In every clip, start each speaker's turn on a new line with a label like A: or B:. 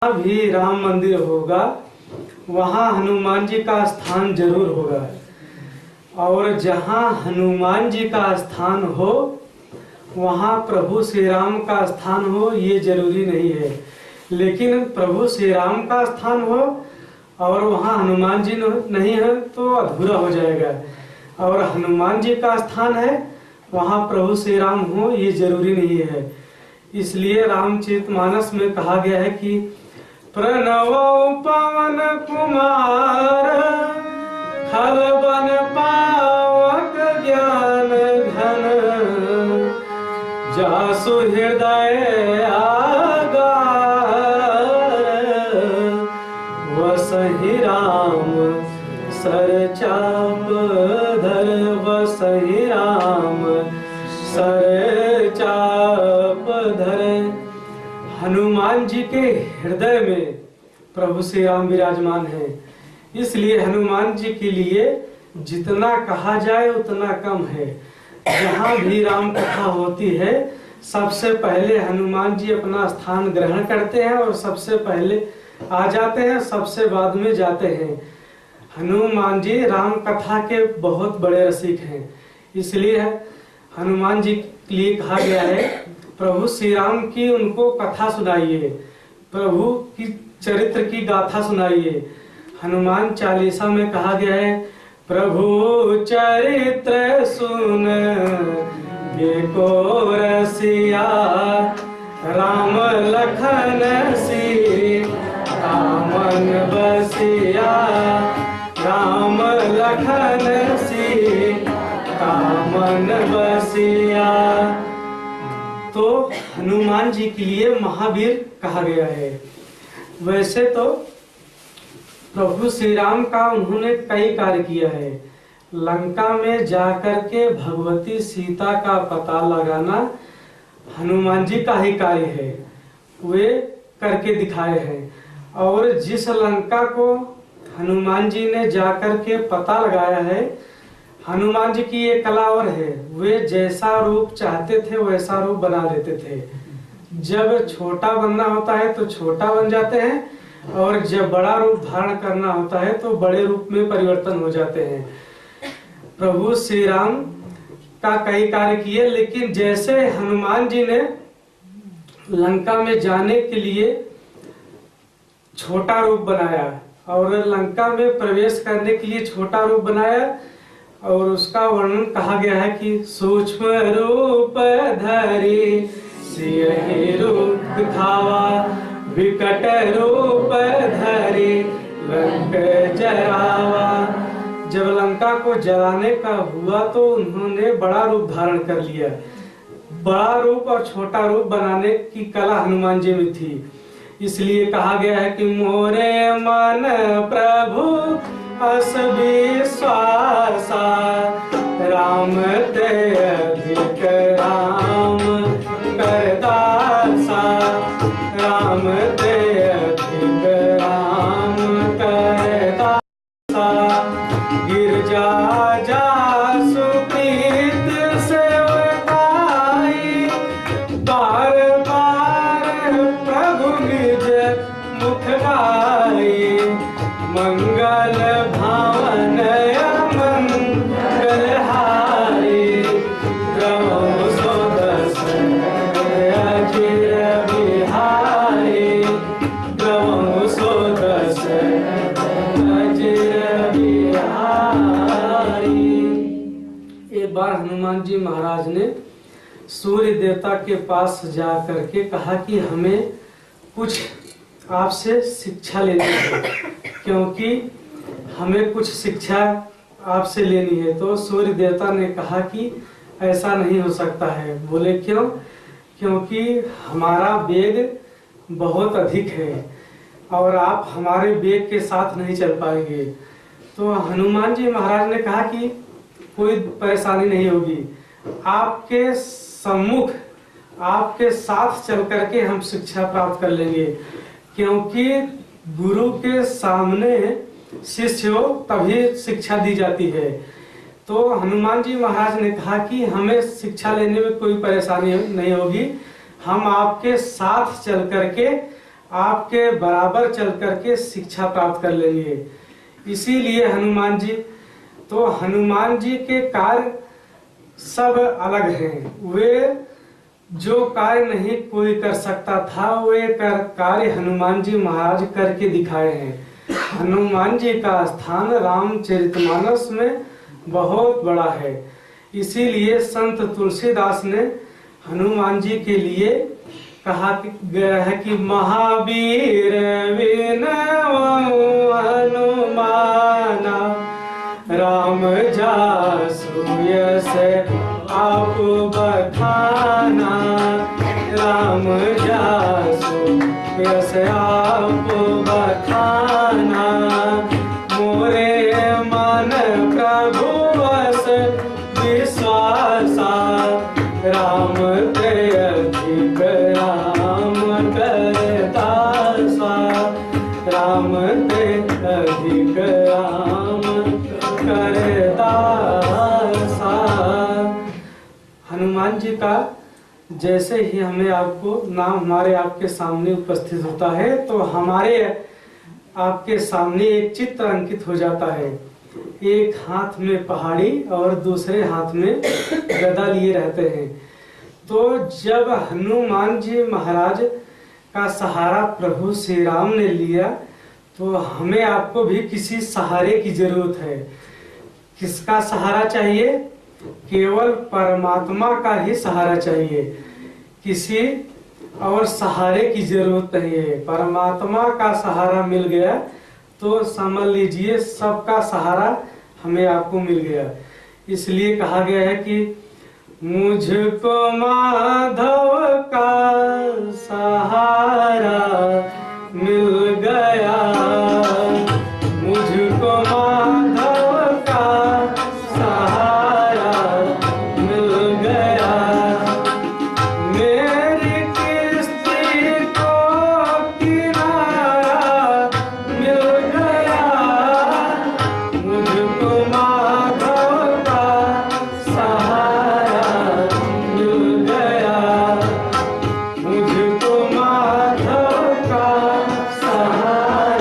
A: भी राम मंदिर होगा वहाँ हनुमान जी का स्थान जरूर होगा। और जहाँ हनुमान जी का स्थान हो वहाँ प्रभु श्री राम का स्थान हो ये जरूरी नहीं है। लेकिन प्रभु श्री राम का स्थान हो और वहाँ हनुमान जी नहीं है तो अधूरा हो जाएगा। और हनुमान जी का स्थान है वहाँ प्रभु श्री राम हो ये जरूरी नहीं है। इसलिए रामचरितमानस में कहा गया है कि प्रणव पवन कुमार खल बन पावक ज्ञान घन जासु हृदय आगार वसहि राम सर चाप धर वसहि राम सर चाप धर। हनुमान जी के हृदय में प्रभु श्री राम विराजमान है। इसलिए हनुमान जी के लिए जितना कहा जाए उतना कम है। जहाँ भी राम कथा होती है सबसे पहले हनुमान जी अपना स्थान ग्रहण करते हैं और सबसे पहले आ जाते हैं, सबसे बाद में जाते हैं। हनुमान जी राम कथा के बहुत बड़े रसिक हैं। इसलिए हनुमान जी के लिए कहा गया है प्रभु श्री राम की उनको कथा सुनाइए, प्रभु की चरित्र की गाथा सुनाइए। हनुमान चालीसा में कहा गया है प्रभु चरित्र सुन को रसिया राम लखन सी रामन बसिया राम लखन सी रामन बसिया। तो हनुमान जी के लिए महावीर कहा गया है। वैसे तो प्रभु श्री राम का उन्होंने कई कार्य किया है। लंका में जाकर के भगवती सीता का पता लगाना हनुमान जी का ही कार्य है, वे करके दिखाए हैं। और जिस लंका को हनुमान जी ने जाकर के पता लगाया है, हनुमान जी की ये कला और है, वे जैसा रूप चाहते थे वैसा रूप बना लेते थे। जब छोटा बनना होता है तो छोटा बन जाते हैं और जब बड़ा रूप धारण करना होता है तो बड़े रूप में परिवर्तन हो जाते हैं। प्रभु श्री राम का कई कार्य किए, लेकिन जैसे हनुमान जी ने लंका में जाने के लिए छोटा रूप बनाया और लंका में प्रवेश करने के लिए छोटा रूप बनाया, और उसका वर्णन कहा गया है कि सूक्ष्म रूप धरी सिंह रूप दिखावा विकट रूप धरी लंक जरावा। जब लंका को जलाने का हुआ तो उन्होंने बड़ा रूप धारण कर लिया। बड़ा रूप और छोटा रूप बनाने की कला हनुमान जी में थी। इसलिए कहा गया है कि मोरे मन प्रभु अस विश्वासा राम ते अधिक राम करदासा राम ते अधिक राम करदासा। गिरजा जासु प्रीत सेवकाई बार बार प्रभु निज मुख गाई मंगल भावन मंगल हारी प्रभु सोदस अचिर बिहारी प्रभु सोदस अचिर बिहारी। एक बार हनुमान जी महाराज ने सूर्य देवता के पास जा करके कहा कि हमें कुछ आपसे शिक्षा लेनी है, क्योंकि हमें कुछ शिक्षा आपसे लेनी है। तो सूर्य देवता ने कहा कि ऐसा नहीं हो सकता है। बोले क्यों? क्योंकि हमारा वेग बहुत अधिक है और आप हमारे वेग के साथ नहीं चल पाएंगे। तो हनुमान जी महाराज ने कहा कि कोई परेशानी नहीं होगी, आपके सम्मुख आपके साथ चल करके हम शिक्षा प्राप्त कर लेंगे। क्योंकि गुरु के सामने शिष्य हो तभी शिक्षा दी जाती है। तो हनुमान जी महाराज ने कहा कि हमें शिक्षा लेने में कोई परेशानी नहीं होगी, हम आपके साथ चल करके आपके बराबर चल करके शिक्षा प्राप्त कर लेंगे। इसीलिए हनुमान जी, तो हनुमान जी के कार्य सब अलग हैं। वे जो कार्य नहीं कोई कर सकता था, वे कार्य हनुमान जी महाराज करके दिखाए हैं। हनुमान जी का स्थान रामचरितमानस में बहुत बड़ा है। इसीलिए संत तुलसीदास ने हनुमान जी के लिए कहा गया है कि महावीर विनवउ हनुमाना, राम जासु यस आप बखाना, राम जासु यस आप बखाना, मोरे मन प्रभु वस विश्वासा, राम ते अधिक राम करतासा, राम ते अधिक राम करतासा। हनुमान जी का जैसे ही हमें आपको नाम हमारे आपके सामने उपस्थित होता है तो हमारे आपके सामने एक चित्र अंकित हो जाता है। एक हाथ में पहाड़ी और दूसरे हाथ में गदा लिए रहते हैं। तो जब हनुमान जी महाराज का सहारा प्रभु श्री राम ने लिया तो हमें आपको भी किसी सहारे की जरूरत है। किसका सहारा चाहिए? केवल परमात्मा का ही सहारा चाहिए, किसी और सहारे की जरूरत नहीं है। परमात्मा का सहारा मिल गया तो समझ लीजिए सबका सहारा हमें आपको मिल गया। इसलिए कहा गया है कि मुझको माधव का सहारा मिल गया, मुझको माधव का सहारा मिल गया, मेरी किस्ती को किनारा मिल गया, मुझको माधव का सहारा मिल गया, मुझको माधव का सहारा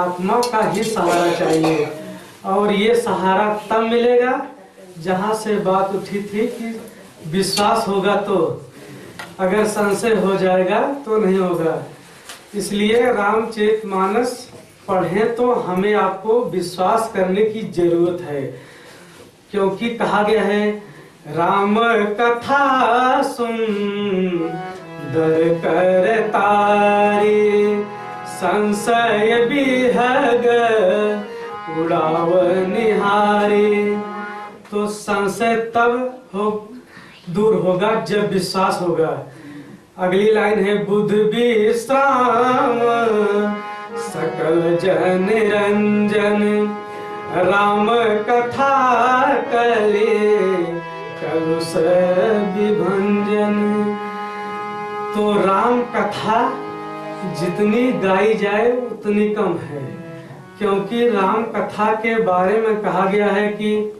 A: आत्मा का ही सहारा चाहिए। और ये सहारा तब मिलेगा जहाँ से बात उठी थी कि विश्वास होगा, तो अगर संशय हो जाएगा तो नहीं होगा। इसलिए रामचरितमानस पढ़ें तो हमें आपको विश्वास करने की जरूरत है, क्योंकि कहा गया है राम कथा सुन दर कर तारी, संशय विहग उड़ाव निहारी। तो संशय तब दूर होगा जब विश्वास होगा। अगली लाइन है बुध विश्राम सकल जन निरंजन, राम कथा कले कलुष विभंजन। तो राम कथा जितनी गाई जाए उतनी कम है, क्योंकि राम कथा के बारे में कहा गया है कि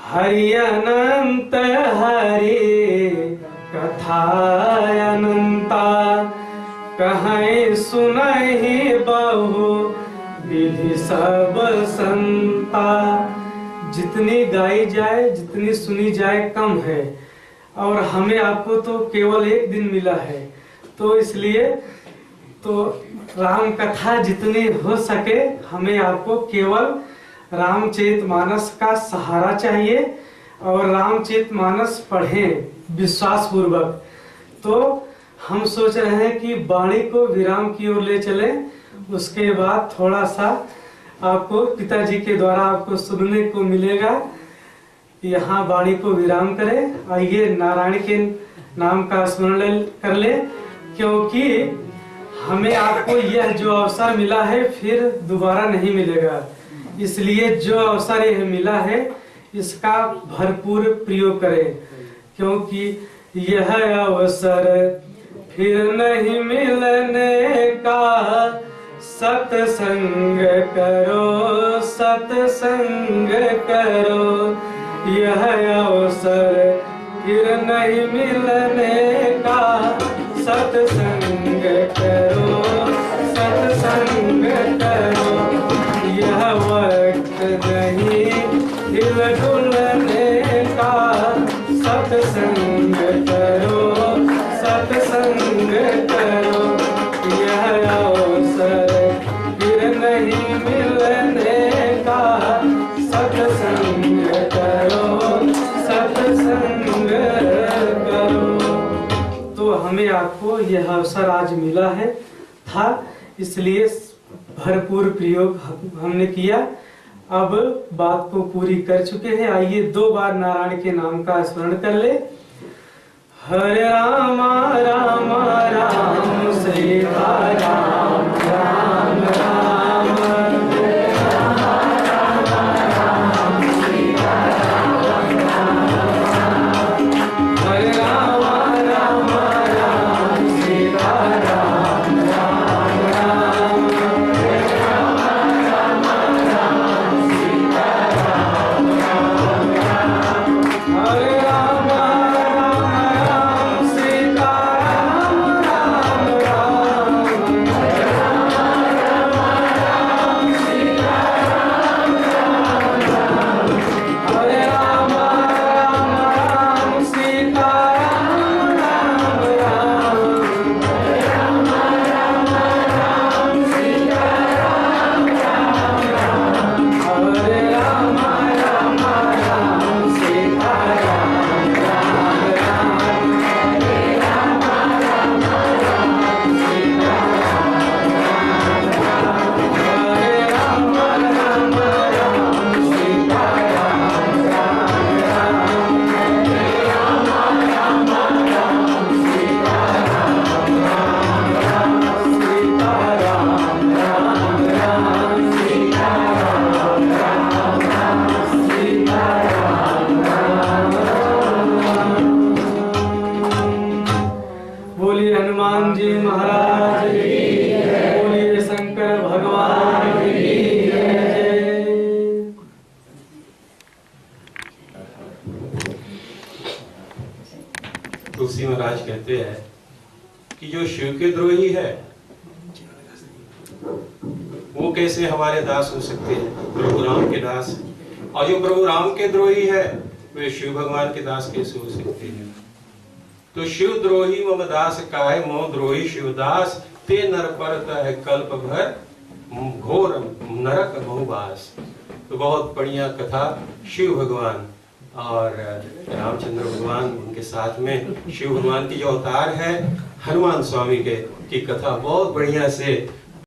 A: हरि अनंत हरि कथा अनंता, कहीं सुनहि बहु विधि सब संता। जितनी गाई जाए जितनी सुनी जाए कम है, और हमें आपको तो केवल एक दिन मिला है। तो इसलिए तो राम कथा जितनी हो सके हमें आपको केवल रामचरितमानस का सहारा चाहिए, और रामचरितमानस पढ़ें विश्वास पूर्वक। तो हम सोच रहे हैं कि वाणी को विराम की ओर ले चलें, उसके बाद थोड़ा सा आपको पिताजी के द्वारा आपको सुनने को मिलेगा। यहाँ वाणी को विराम करें। आइए नारायण के नाम का स्मरण कर ले, क्योंकि हमें आपको यह जो अवसर मिला है फिर दोबारा नहीं मिलेगा। इसलिए जो अवसर यह मिला है इसका भरपूर प्रयोग करें, क्योंकि यह अवसर फिर नहीं मिलने का। सत्संग करो सत्संग करो, यह अवसर फिर नहीं मिलने का। सत्संग करो सत्संग करो, यह वक्त नहीं हिल डुलने का। सत्संग करो सत्संग करो, यह अवसर फिर नहीं मिलने का। सत्संग करो सत्संग करो। तो हमें आपको यह अवसर आज मिला है था, इसलिए भरपूर प्रयोग हमने किया। अब बात को पूरी कर चुके हैं। आइए 2 बार नारायण के नाम का स्मरण कर ले। हरे राम राम राम सीता राम राम राम, हरे राम राम राम सीता राम राम राम, हरे राम राम सीता राम राम राम, हरे राम राम सीता राम राम राम, हरे राम राम राम सीता राम राम राम, हरे राम राम राम सीता राम राम राम, सीता राम राम राम, सीता राम राम, सीता राम राम। बोलिए हनुमान जी महाराज की जय, बोलिए शंकर भगवान की जय।
B: तुलसी महाराज कहते हैं कि जो शिव के द्रोही है वो कैसे हमारे दास हो सकते हैं? प्रभु राम के दास हैं। और जो प्रभु राम के द्रोही है वे शिव भगवान के दास कैसे हो सकते हैं? तो शिव द्रोही मम दास काहे, मो द्रोही शिवदास, ते नर परत है कल्प भर घोर नरक बहुवास। तो बहुत बढ़िया कथा शिव भगवान और रामचंद्र भगवान, उनके साथ में शिव भगवान की जो अवतार है हनुमान स्वामी के की कथा बहुत बढ़िया से